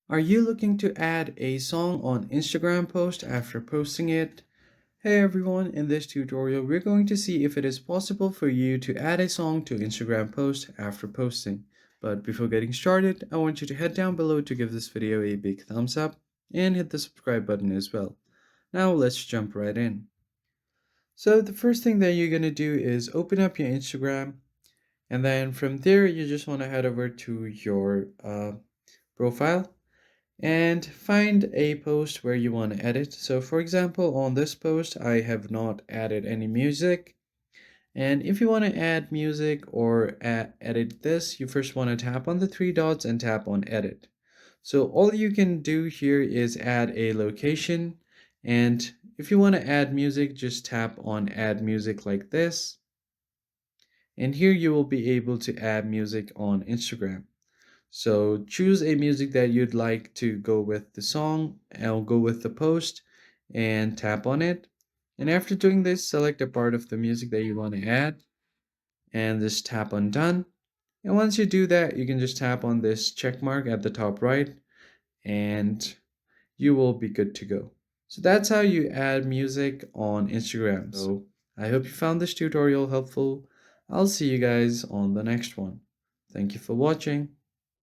Are you looking to add a song on Instagram post after posting it? Hey everyone, in this tutorial we're going to see if it is possible for you to add a song to Instagram post after posting. But before getting started, I want you to head down below to give this video a big thumbs up and hit the subscribe button as well. Now let's jump right in. So the first thing that you're going to do is open up your Instagram, and then from there you just want to head over to your profile and find a post where you want to edit. So for example, on this post, I have not added any music. And if you want to add music or edit this, you first want to tap on the three dots and tap on edit. So all you can do here is add a location. And if you want to add music, just tap on add music like this. And here you will be able to add music on Instagram. So choose a music that you'd like to go with the song. I'll go with the post and tap on it. And after doing this, select a part of the music that you want to add and just tap on done. And once you do that, you can just tap on this check mark at the top right and you will be good to go. So that's how you add music on Instagram. So I hope you found this tutorial helpful. I'll see you guys on the next one. Thank you for watching.